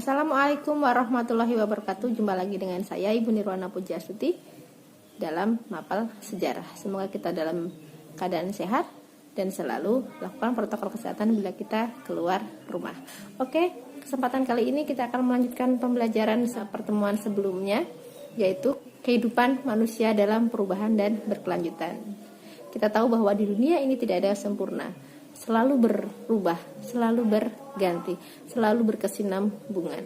Assalamualaikum warahmatullahi wabarakatuh. Jumpa lagi dengan saya Ibu Nirwana Pujiastuti dalam Mapel Sejarah. Semoga kita dalam keadaan sehat dan selalu lakukan protokol kesehatan bila kita keluar rumah. Oke, kesempatan kali ini kita akan melanjutkan pembelajaran pertemuan sebelumnya, yaitu kehidupan manusia dalam perubahan dan berkelanjutan. Kita tahu bahwa di dunia ini tidak ada yang sempurna, selalu berubah, selalu berganti, selalu berkesinambungan.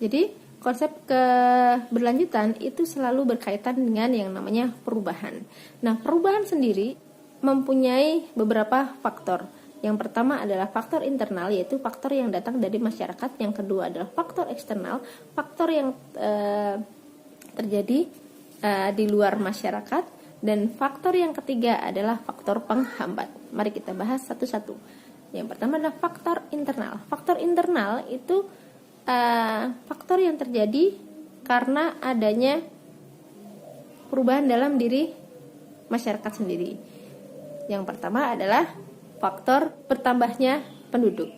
Jadi konsep keberlanjutan itu selalu berkaitan dengan yang namanya perubahan. Nah, perubahan sendiri mempunyai beberapa faktor. Yang pertama adalah faktor internal, yaitu faktor yang datang dari masyarakat. Yang kedua adalah faktor eksternal, faktor yang terjadi di luar masyarakat. Dan faktor yang ketiga adalah faktor penghambat. Mari kita bahas satu-satu. Yang pertama adalah faktor internal. Faktor internal itu faktor yang terjadi karena adanya perubahan dalam diri masyarakat sendiri. Yang pertama adalah faktor bertambahnya penduduk.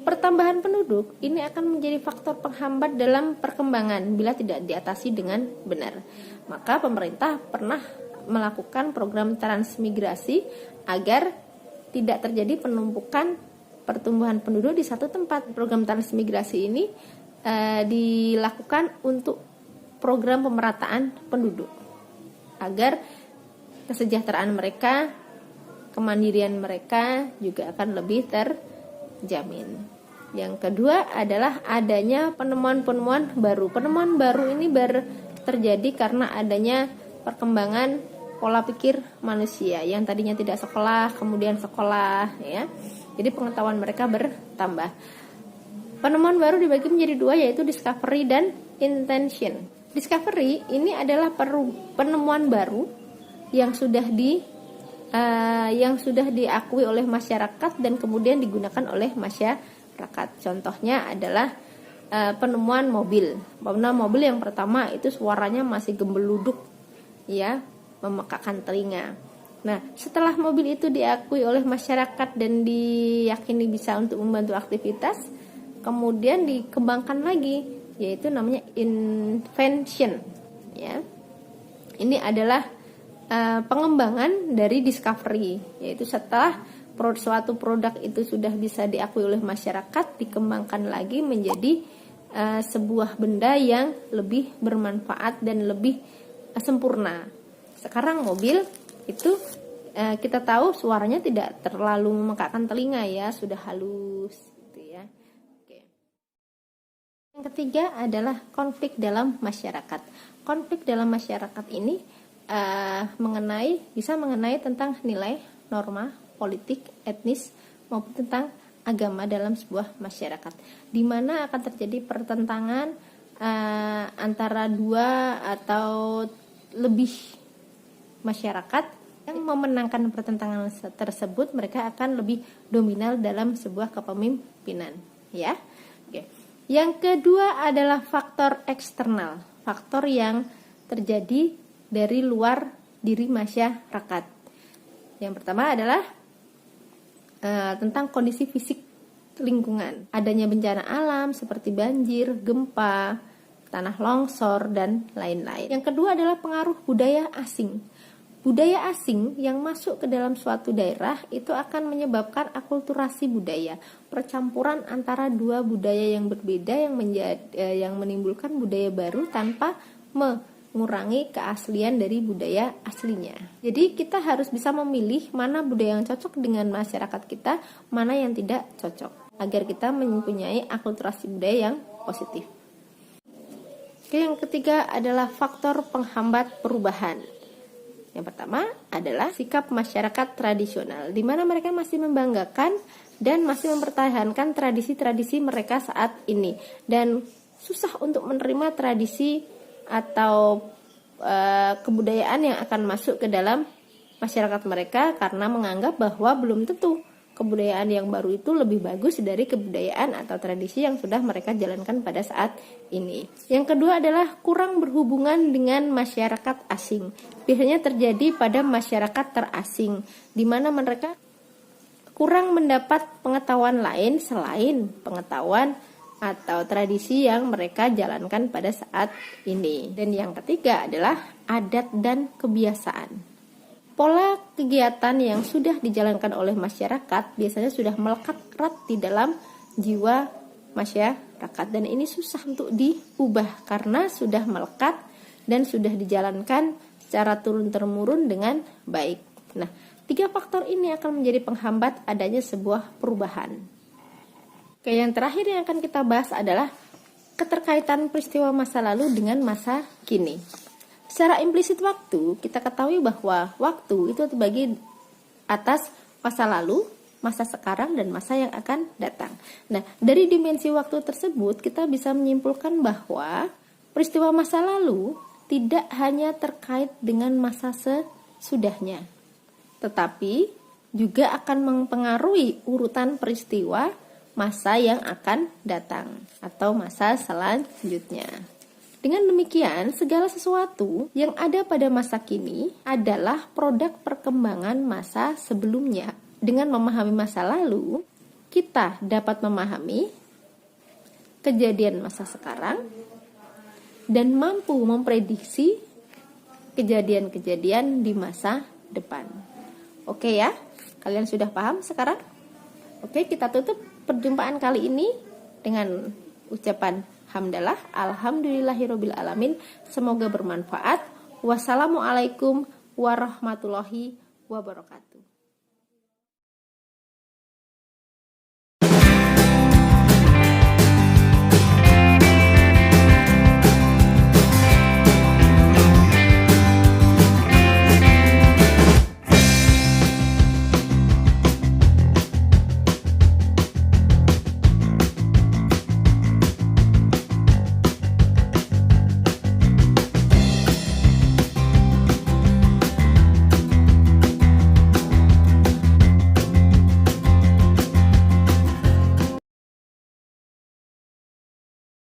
Pertambahan penduduk ini akan menjadi faktor penghambat dalam perkembangan bila tidak diatasi dengan benar. Maka pemerintah pernah melakukan program transmigrasi agar tidak terjadi penumpukan pertumbuhan penduduk di satu tempat. Program transmigrasi ini dilakukan untuk program pemerataan penduduk agar kesejahteraan mereka, kemandirian mereka juga akan lebih terjamin. Yang kedua adalah adanya penemuan-penemuan baru. Penemuan baru ini terjadi karena adanya perkembangan pola pikir manusia yang tadinya tidak sekolah, kemudian sekolah, ya. Jadi pengetahuan mereka bertambah. Penemuan baru dibagi menjadi dua, yaitu discovery dan intention. Discovery ini adalah penemuan baru yang sudah diakui oleh masyarakat dan kemudian digunakan oleh masyarakat. Contohnya adalah penemuan mobil. Penemuan mobil yang pertama itu suaranya masih gembeluduk, ya, memekakkan telinga. Nah, setelah mobil itu diakui oleh masyarakat dan diyakini bisa untuk membantu aktivitas, kemudian dikembangkan lagi, yaitu namanya invention, ya. Ini adalah pengembangan dari discovery, yaitu setelah suatu produk itu sudah bisa diakui oleh masyarakat, dikembangkan lagi menjadi sebuah benda yang lebih bermanfaat dan lebih sempurna. Sekarang mobil itu kita tahu suaranya tidak terlalu memekakkan telinga, ya, sudah halus gitu, ya. Oke. Yang ketiga adalah konflik dalam masyarakat. Konflik dalam masyarakat ini bisa mengenai tentang nilai, norma, politik, etnis, maupun tentang agama dalam sebuah masyarakat, di mana akan terjadi pertentangan antara dua atau lebih masyarakat. Yang memenangkan pertentangan tersebut, mereka akan lebih dominan dalam sebuah kepemimpinan, ya. Oke. Yang kedua adalah faktor eksternal, faktor yang terjadi dari luar diri masyarakat. Yang pertama adalah tentang kondisi fisik lingkungan, adanya bencana alam seperti banjir, gempa, tanah longsor, dan lain-lain. Yang kedua adalah pengaruh budaya asing. Budaya asing yang masuk ke dalam suatu daerah itu akan menyebabkan akulturasi budaya, percampuran antara dua budaya yang berbeda yang menimbulkan budaya baru tanpa mengurangi keaslian dari budaya aslinya. Jadi kita harus bisa memilih mana budaya yang cocok dengan masyarakat kita, mana yang tidak cocok, agar kita mempunyai akulturasi budaya yang positif. Oke, yang ketiga adalah faktor penghambat perubahan. Yang pertama adalah sikap masyarakat tradisional, di mana mereka masih membanggakan dan masih mempertahankan tradisi-tradisi mereka saat ini, dan susah untuk menerima tradisi atau kebudayaan yang akan masuk ke dalam masyarakat mereka, karena menganggap bahwa belum tentu kebudayaan yang baru itu lebih bagus dari kebudayaan atau tradisi yang sudah mereka jalankan pada saat ini. Yang kedua adalah kurang berhubungan dengan masyarakat asing. Biasanya terjadi pada masyarakat terasing, di mana mereka kurang mendapat pengetahuan lain selain pengetahuan atau tradisi yang mereka jalankan pada saat ini. Dan yang ketiga adalah adat dan kebiasaan. Pola kegiatan yang sudah dijalankan oleh masyarakat biasanya sudah melekat erat di dalam jiwa masyarakat, dan ini susah untuk diubah karena sudah melekat dan sudah dijalankan secara turun-temurun dengan baik. Nah, 3 faktor ini akan menjadi penghambat adanya sebuah perubahan. Oke, yang terakhir yang akan kita bahas adalah keterkaitan peristiwa masa lalu dengan masa kini. Secara implisit waktu, kita ketahui bahwa waktu itu terbagi atas masa lalu, masa sekarang, dan masa yang akan datang. Nah, dari dimensi waktu tersebut, kita bisa menyimpulkan bahwa peristiwa masa lalu tidak hanya terkait dengan masa sesudahnya, tetapi juga akan mempengaruhi urutan peristiwa masa yang akan datang atau masa selanjutnya. Dengan demikian, segala sesuatu yang ada pada masa kini adalah produk perkembangan masa sebelumnya. Dengan memahami masa lalu, kita dapat memahami kejadian masa sekarang dan mampu memprediksi kejadian-kejadian di masa depan. Oke ya, kalian sudah paham sekarang? Oke, kita tutup perjumpaan kali ini dengan ucapan hamdalah, alhamdulillahirabbil alamin. Semoga bermanfaat. Wassalamualaikum warahmatullahi wabarakatuh.